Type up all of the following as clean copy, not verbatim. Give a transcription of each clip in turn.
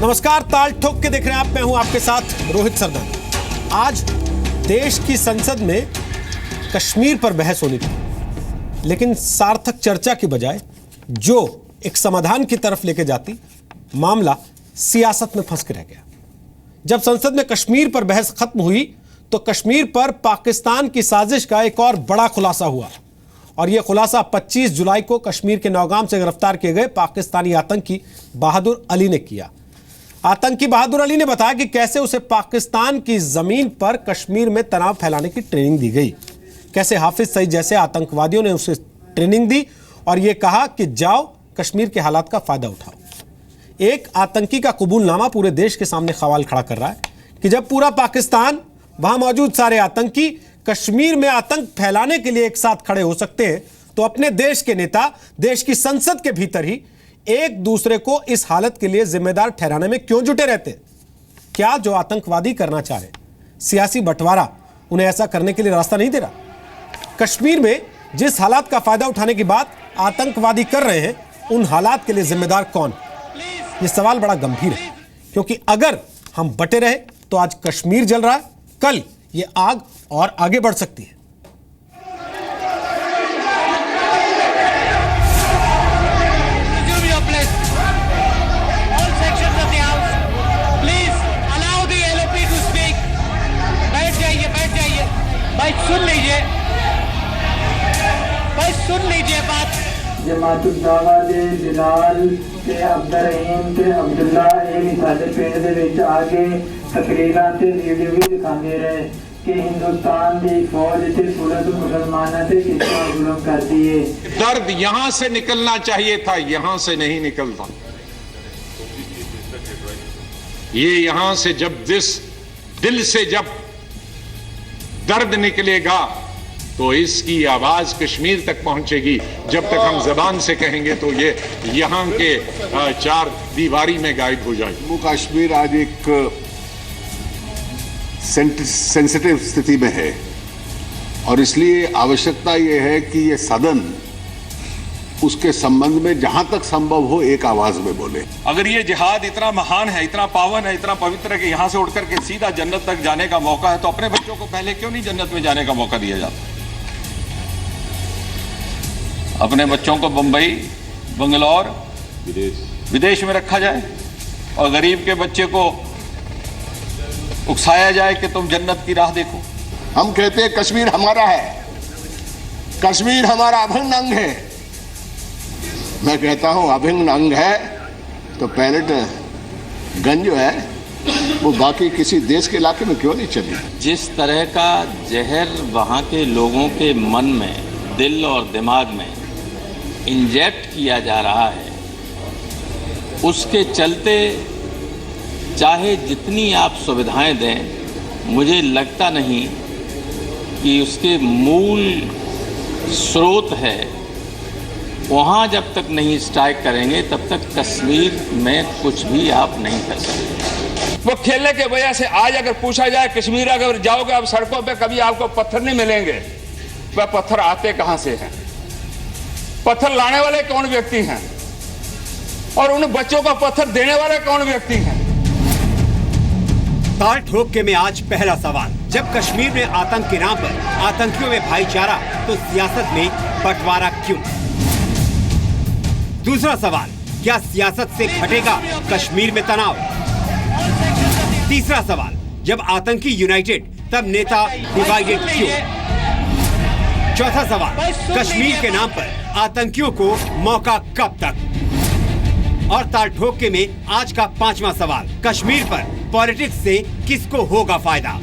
नमस्कार, ताल ठोक के देख रहे हैं आप। मैं हूं आपके साथ रोहित सरदार। आज देश की संसद में कश्मीर पर बहस होनी थी, लेकिन सार्थक चर्चा की बजाय जो एक समाधान की तरफ लेके जाती, मामला सियासत में फंस के रह गया। जब संसद में कश्मीर पर बहस खत्म हुई तो कश्मीर पर पाकिस्तान की साजिश का एक और बड़ा खुलासा हुआ, और यह खुलासा 25 जुलाई को कश्मीर के नौगाम से गिरफ्तार किए गए पाकिस्तानी आतंकी बहादुर अली ने किया। आतंकी बहादुर अली ने बताया कि कैसे उसे पाकिस्तान की जमीन पर कश्मीर में तनाव फैलाने की ट्रेनिंग दी गई, कैसे हाफिज सईद जैसे आतंकवादियों ने उसे ट्रेनिंग दी और यह कहा कि जाओ कश्मीर के हालात का फायदा उठाओ। एक आतंकी का कबूलनामा पूरे देश के सामने सवाल खड़ा कर रहा है कि जब पूरा पाकिस्तान, वहां मौजूद सारे आतंकी कश्मीर में आतंक फैलाने के लिए एक साथ खड़े हो सकते हैं, तो अपने देश के नेता देश की संसद के भीतर ही एक दूसरे को इस हालत के लिए जिम्मेदार ठहराने में क्यों जुटे रहते? क्या जो आतंकवादी करना चाह रहे, सियासी बंटवारा उन्हें ऐसा करने के लिए रास्ता नहीं दे रहा? कश्मीर में जिस हालात का फायदा उठाने की बात आतंकवादी कर रहे हैं, उन हालात के लिए जिम्मेदार कौन? यह सवाल बड़ा गंभीर है, क्योंकि अगर हम बटे रहे तो आज कश्मीर जल रहा है, कल यह आग और आगे बढ़ सकती है। सुन लीजिए बात। जमातुल दावा दे बिलाल ते अब्दुर्रहीम ते अब्दुल्ला साडे पिंड दे विच आके तकरीरां ते वीडियो भी दिखाते रहे कि हिंदुस्तान की फौज ते पुलिस मुसलमानों से कितना जुल्म करती है। दर्द यहाँ से निकलना चाहिए था, यहाँ से नहीं निकलता। ये यहाँ से जब दिल से जब दर्द निकलेगा तो इसकी आवाज कश्मीर तक पहुंचेगी। जब तक हम जबान से कहेंगे तो ये यहाँ के चार दीवारी में गायब हो जाएगी। जम्मू कश्मीर आज एक सेंसिटिव स्थिति में है और इसलिए आवश्यकता ये है कि ये सदन उसके संबंध में जहां तक संभव हो एक आवाज में बोले। अगर ये जिहाद इतना महान है, इतना पावन है, इतना पवित्र है कि यहां से उठकर के सीधा जन्नत तक जाने का मौका है, तो अपने बच्चों को पहले क्यों नहीं जन्नत में जाने का मौका दिया जाता? अपने बच्चों को बंबई, बंगलौर, विदेश में रखा जाए और गरीब के बच्चे को उकसाया जाए कि तुम जन्नत की राह देखो। हम कहते हैं कश्मीर हमारा है, कश्मीर हमारा अभिन्न अंग है। मैं कहता हूं अभिन्न अंग है तो पैलेट गन जो है वो बाकी किसी देश के इलाके में क्यों नहीं चली? जिस तरह का जहर वहाँ के लोगों के मन में, दिल और दिमाग में इंजेक्ट किया जा रहा है, उसके चलते चाहे जितनी आप सुविधाएं दें, मुझे लगता नहीं कि उसके मूल स्रोत है वहाँ जब तक नहीं स्ट्राइक करेंगे तब तक कश्मीर में कुछ भी आप नहीं कर सकते। वो खेलने के वजह से आज अगर पूछा जाए कश्मीर अगर जाओगे अब सड़कों पे कभी आपको पत्थर नहीं मिलेंगे, वह पत्थर आते कहां से हैं? पत्थर लाने वाले कौन व्यक्ति हैं और उन बच्चों को पत्थर देने वाले कौन व्यक्ति हैं? ताल ठोक के में आज पहला सवाल, जब कश्मीर में आतंक के नाम पर आतंकियों में भाईचारा तो सियासत में बंटवारा क्यों? दूसरा सवाल, क्या सियासत से घटेगा कश्मीर में तनाव? तीसरा सवाल, जब आतंकी यूनाइटेड तब नेता डिवाइडेड क्यों? चौथा सवाल, कश्मीर के नाम पर आतंकियों को मौका कब तक? और ताल ठोके में आज का पांचवा सवाल, कश्मीर पर पॉलिटिक्स से किसको होगा फायदा?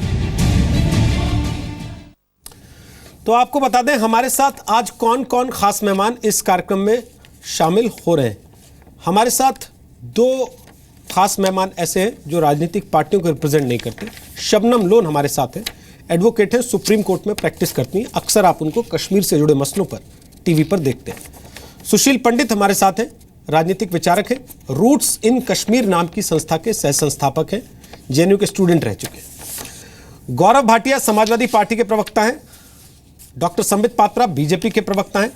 तो आपको बता दें हमारे साथ आज कौन कौन खास मेहमान इस कार्यक्रम में शामिल हो रहे हैं। हमारे साथ दो खास मेहमान ऐसे हैं जो राजनीतिक पार्टियों को रिप्रेजेंट नहीं करते। शबनम लोन हमारे साथ हैं, एडवोकेट हैं, सुप्रीम कोर्ट में प्रैक्टिस करती हैं। अक्सर आप उनको कश्मीर से जुड़े मसलों पर टीवी पर देखते हैं। सुशील पंडित हमारे साथ हैं, राजनीतिक विचारक हैं, रूट्स इन कश्मीर नाम की संस्था के सह संस्थापक हैं, जेएनयू के स्टूडेंट रह चुके हैं। गौरव भाटिया समाजवादी पार्टी के प्रवक्ता हैं, डॉक्टर संबित पात्रा बीजेपी के प्रवक्ता हैं,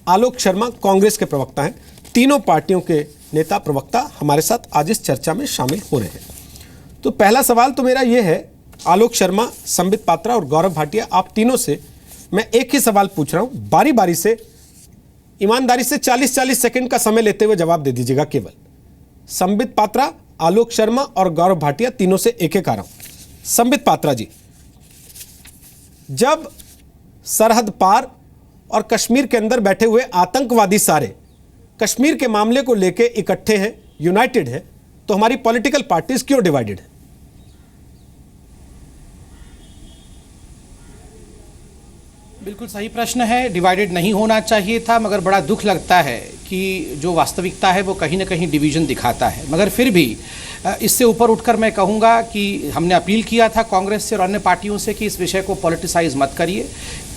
आलोक शर्मा कांग्रेस के प्रवक्ता हैं। तीनों पार्टियों के नेता प्रवक्ता हमारे साथ आज इस चर्चा में शामिल हो रहे हैं। तो पहला सवाल तो मेरा यह है, आलोक शर्मा, संबित पात्रा और गौरव भाटिया, आप तीनों से मैं एक ही सवाल पूछ रहा हूं, बारी बारी से ईमानदारी से 40-40 सेकंड का समय लेते हुए जवाब दे दीजिएगा केवल। संबित पात्रा, आलोक शर्मा और गौरव भाटिया, तीनों से एक एक आ रहा हूं। संबित पात्रा जी, जब सरहद पार और कश्मीर के अंदर बैठे हुए आतंकवादी सारे कश्मीर के मामले को लेकर इकट्ठे हैं, यूनाइटेड है, तो हमारी पॉलिटिकल पार्टीज क्यों डिवाइडेड है? बिल्कुल सही प्रश्न है। डिवाइडेड नहीं होना चाहिए था, मगर बड़ा दुख लगता है कि जो वास्तविकता है वो कहीं ना कहीं डिवीजन दिखाता है। मगर फिर भी इससे ऊपर उठकर मैं कहूँगा कि हमने अपील किया था कांग्रेस से और अन्य पार्टियों से कि इस विषय को पॉलिटिसाइज मत करिए।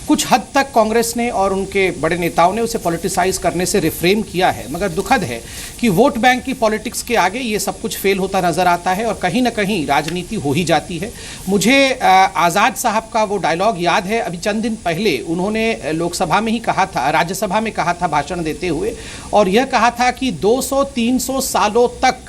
कुछ हद तक कांग्रेस ने और उनके बड़े नेताओं ने उसे पॉलिटिसाइज करने से रिफ्रेम किया है, मगर दुखद है कि वोट बैंक की पॉलिटिक्स के आगे ये सब कुछ फेल होता नजर आता है और कहीं ना कहीं राजनीति हो ही जाती है। मुझे आज़ाद साहब का वो डायलॉग याद है, अभी चंद दिन पहले उन्होंने लोकसभा में ही कहा था, राज्यसभा में कहा था भाषण देते हुए, और यह कहा था कि 200-300 सालों तक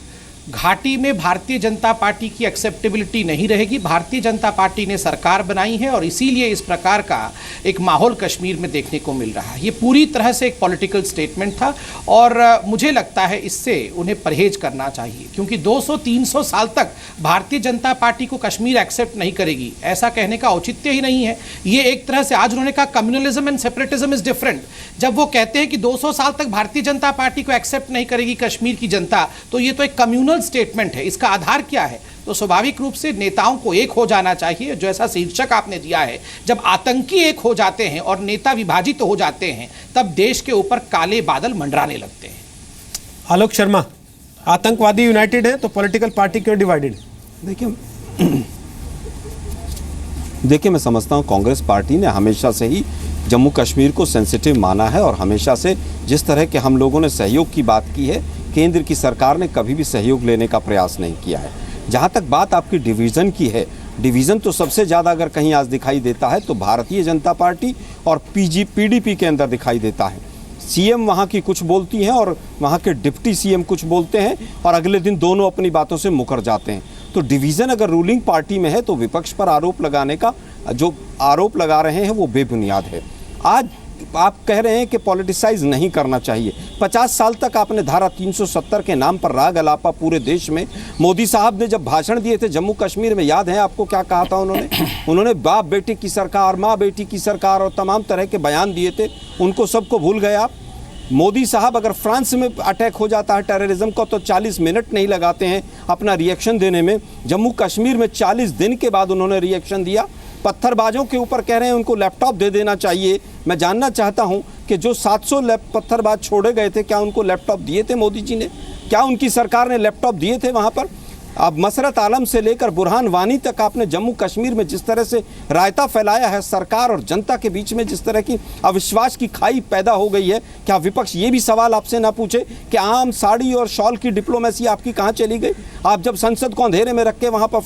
घाटी में भारतीय जनता पार्टी की एक्सेप्टेबिलिटी नहीं रहेगी। भारतीय जनता पार्टी ने सरकार बनाई है और इसीलिए इस प्रकार का एक माहौल कश्मीर में देखने को मिल रहा है। ये पूरी तरह से एक पॉलिटिकल स्टेटमेंट था और मुझे लगता है इससे उन्हें परहेज करना चाहिए, क्योंकि 200-300 साल तक भारतीय जनता पार्टी को कश्मीर एक्सेप्ट नहीं करेगी, ऐसा कहने का औचित्य ही नहीं है। ये एक तरह से, आज उन्होंने कहा communalism and separatism is different. जब वो कहते हैं कि 200 साल तक भारतीय जनता पार्टी को एक्सेप्ट नहीं करेगी कश्मीर की जनता, तो ये तो एक कम्युनल स्टेटमेंट है। इसका आधार क्या है? तो स्वाभाविक रूप से नेताओं को एक हो जाना चाहिए, जो ऐसा शीर्षक आपने दिया है। जब आतंकी एक हो जाते हैं और नेता विभाजित हो जाते हैं, तब देश के ऊपर काले बादल मंडराने लगते हैं। आलोक शर्मा, आतंकवादी यूनाइटेड है तो पॉलिटिकल पार्टी क्यों डिवाइडेड है? देखिए, मैं समझता हूं कांग्रेस पार्टी ने हमेशा से ही जम्मू कश्मीर को सेंसिटिव माना है और हमेशा से जिस तरह के हम लोगों ने सहयोग की बात की है, केंद्र की सरकार ने कभी भी सहयोग लेने का प्रयास नहीं किया है। जहां तक बात आपकी डिवीज़न की है, डिवीज़न तो सबसे ज़्यादा अगर कहीं आज दिखाई देता है तो भारतीय जनता पार्टी और पीडीपी के अंदर दिखाई देता है। सीएम वहाँ की कुछ बोलती हैं और वहाँ के डिप्टी सीएम कुछ बोलते हैं और अगले दिन दोनों अपनी बातों से मुकर जाते हैं। तो डिवीज़न अगर रूलिंग पार्टी में है तो विपक्ष पर आरोप लगाने का, जो आरोप लगा रहे हैं वो बेबुनियाद है। आज आप कह रहे हैं कि पॉलिटिसाइज नहीं करना चाहिए। 50 साल तक आपने धारा 370 के नाम पर राग अलापा पूरे देश में। मोदी साहब ने जब भाषण दिए थे जम्मू कश्मीर में, याद है आपको क्या कहा था उन्होंने बाप बेटी की सरकार, माँ बेटी की सरकार और तमाम तरह के बयान दिए थे। उनको सबको भूल गए आप। मोदी साहब अगर फ्रांस में अटैक हो जाता है टेररिज्म का तो 40 मिनट नहीं लगाते हैं अपना रिएक्शन देने में। जम्मू कश्मीर में 40 दिन के बाद उन्होंने रिएक्शन दिया। पत्थरबाजों के ऊपर कह रहे हैं उनको लैपटॉप दे देना चाहिए। मैं जानना चाहता हूं कि जो 700 पत्थरबाज छोड़े गए थे, क्या उनको लैपटॉप दिए थे मोदी जी ने? क्या उनकी सरकार ने लैपटॉप दिए थे वहां पर? अब मसरत आलम से लेकर बुरहान वानी तक आपने जम्मू कश्मीर में जिस तरह से रायता फैलाया है, सरकार और जनता के बीच में जिस तरह की अविश्वास की खाई पैदा हो गई है, क्या विपक्ष ये भी सवाल आपसे ना पूछे कि आम साड़ी और शॉल की डिप्लोमेसी आपकी कहाँ चली गई? आप जब संसद को अंधेरे में रख के वहाँ पर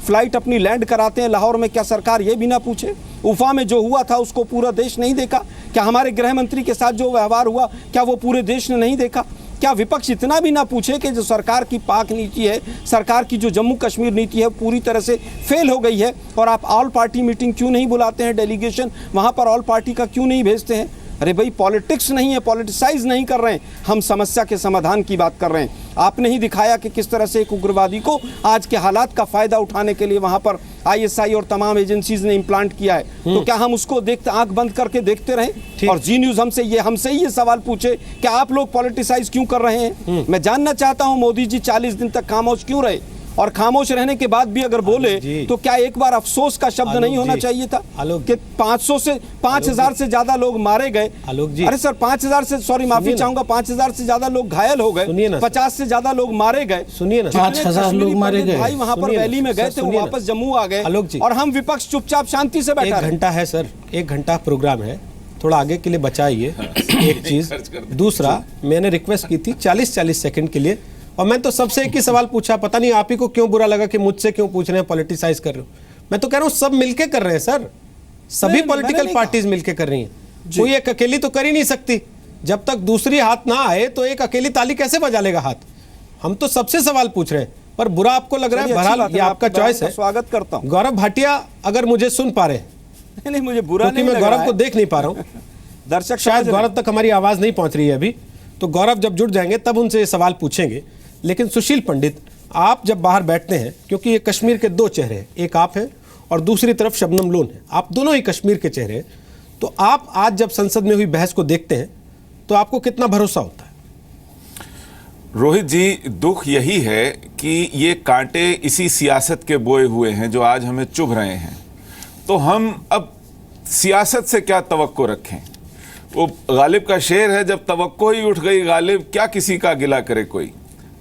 फ्लाइट अपनी लैंड कराते हैं लाहौर में, क्या सरकार ये भी ना पूछे? उफा में जो हुआ था उसको पूरा देश नहीं देखा? क्या हमारे गृह मंत्री के साथ जो व्यवहार हुआ क्या वो पूरे देश ने नहीं देखा? क्या विपक्ष इतना भी ना पूछे कि जो सरकार की पाक नीति है, सरकार की जो जम्मू कश्मीर नीति है पूरी तरह से फेल हो गई है? और आप ऑल पार्टी मीटिंग क्यों नहीं बुलाते हैं? डेलीगेशन वहाँ पर ऑल पार्टी का क्यों नहीं भेजते हैं? अरे भाई, पॉलिटिक्स नहीं है, पॉलिटिसाइज नहीं कर रहे हैं, हम समस्या के समाधान की बात कर रहे हैं। आपने ही दिखाया कि किस तरह से एक उग्रवादी को आज के हालात का फायदा उठाने के लिए वहां पर आईएसआई और तमाम एजेंसीज ने इम्प्लांट किया है। तो क्या हम उसको देखते, आंख बंद करके देखते रहें? और जी न्यूज हमसे ही ये सवाल पूछे कि आप लोग पॉलिटिसाइज क्यों कर रहे हैं? मैं जानना चाहता हूं मोदी जी 40 दिन तक खामोश क्यों रहे? और खामोश रहने के बाद भी अगर बोले तो क्या एक बार अफसोस का शब्द नहीं होना चाहिए था कि 500 से 5000 से ज्यादा लोग मारे गए? अरे सर, 5000 से, सॉरी माफी चाहूंगा, 5000 से ज्यादा लोग घायल हो गए, 50 से ज्यादा लोग मारे गए। सुनिए ना, 5000 लोग मारे गए भाई वहां पर रैली में गए थे, वो वापस जम्मू आ गए और हम विपक्ष चुपचाप शांति से बैठा। 1 घंटा है सर, 1 घंटा प्रोग्राम है, थोड़ा आगे के लिए बचाइए। एक चीज, दूसरा मैंने रिक्वेस्ट की थी 40-40 सेकंड के लिए, और मैं तो सबसे एक ही सवाल पूछा। पता नहीं आप ही को क्यों बुरा लगा कि मुझसे क्यों पूछ रहे हैं, पॉलिटिसाइज कर रहे हो। मैं तो कह रहा हूं सब मिलके कर रहे हैं सर, सभी पॉलिटिकल पार्टीज मिलके कर रही हैं, कोई एक अकेली तो कर ही नहीं सकती। जब तक दूसरी हाथ ना आए तो एक अकेली ताली कैसे बजा लेगा हाथ? हम तो सबसे सवाल पूछ रहे हैं, पर बुरा आपको लग रहा है। बहरहाल ये आपका चॉइस है। स्वागत करता हूं। गौरव भाटिया अगर मुझे सुन पा रहे हैं, नहीं मुझे बुरा क्योंकि नहीं मैं लग रहा गौरव को है। देख नहीं पा रहा हूं, दर्शक शायद गौरव तक हमारी आवाज नहीं पहुंच रही है अभी, तो गौरव जब जुड़ जाएंगे तब उनसे ये सवाल पूछेंगे। लेकिन सुशील पंडित, आप जब बाहर बैठते हैं, क्योंकि ये कश्मीर के दो चेहरे हैं, एक आप हैं और दूसरी तरफ शबनम लोन है, आप दोनों ही कश्मीर के चेहरे हैं, तो आप आज जब संसद में हुई बहस को देखते हैं तो आपको कितना भरोसा होता है? रोहित जी, दुख यही है कि ये कांटे इसी सियासत के बोए हुए हैं जो आज हमें चुभ रहे हैं। तो हम अब सियासत से क्या तवक्को रखें? वो गालिब का शेर है, जब तवक्को ही उठ गई गालिब, क्या किसी का गिला करे कोई।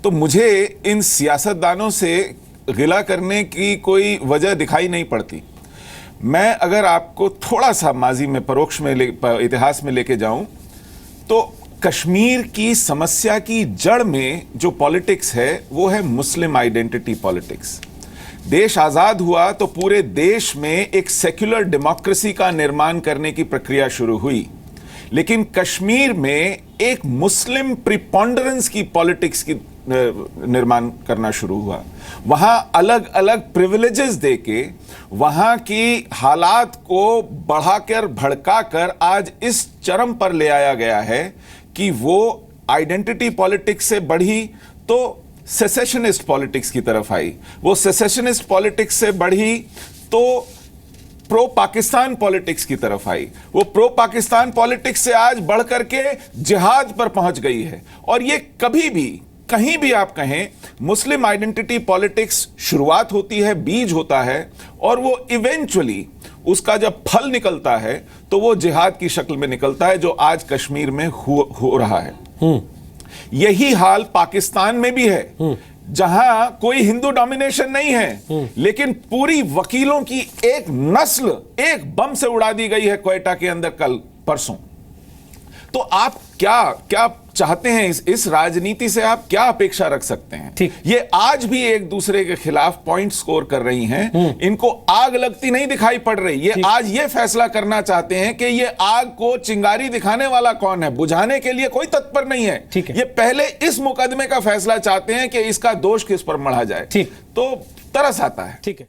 तो मुझे इन सियासतदानों से गिला करने की कोई वजह दिखाई नहीं पड़ती। मैं अगर आपको थोड़ा सा माजी में परोक्ष में इतिहास में लेके जाऊं तो कश्मीर की समस्या की जड़ में जो पॉलिटिक्स है वो है मुस्लिम आइडेंटिटी पॉलिटिक्स। देश आजाद हुआ तो पूरे देश में एक सेक्युलर डेमोक्रेसी का निर्माण करने की प्रक्रिया शुरू हुई, लेकिन कश्मीर में एक मुस्लिम प्रिपॉन्डरेंस की पॉलिटिक्स की निर्माण करना शुरू हुआ। वहां अलग अलग प्रिविलेजेस देके वहां की हालात को बढ़ाकर भड़काकर आज इस चरम पर ले आया गया है कि वो आइडेंटिटी पॉलिटिक्स से बढ़ी तो सेसेशनिस्ट पॉलिटिक्स की तरफ आई, वो सेसेशनिस्ट पॉलिटिक्स से बढ़ी तो प्रो पाकिस्तान पॉलिटिक्स की तरफ आई, वो प्रो पाकिस्तान पॉलिटिक्स से आज बढ़ करके जिहाद पर पहुंच गई है। और ये कभी भी कहीं भी आप कहें, मुस्लिम आइडेंटिटी पॉलिटिक्स शुरुआत होती है, बीज होता है, और वो इवेंचुअली उसका जब फल निकलता है तो वो जिहाद की शक्ल में निकलता है, जो आज कश्मीर में हो रहा है। यही हाल पाकिस्तान में भी है, जहां कोई हिंदू डोमिनेशन नहीं है, लेकिन पूरी वकीलों की एक नस्ल एक बम से उड़ा दी गई है क्वेटा के अंदर कल परसों। तो आप क्या क्या चाहते हैं? इस राजनीति से आप क्या अपेक्षा रख सकते हैं? ठीक। ये आज भी एक दूसरे के खिलाफ पॉइंट स्कोर कर रही हैं, इनको आग लगती नहीं दिखाई पड़ रही। ये आज ये फैसला करना चाहते हैं कि ये आग को चिंगारी दिखाने वाला कौन है, बुझाने के लिए कोई तत्पर नहीं है। ठीक है। ये पहले इस मुकदमे का फैसला चाहते हैं कि इसका दोष किस पर मढ़ा जाए। ठीक। तो तरस आता है। ठीक है।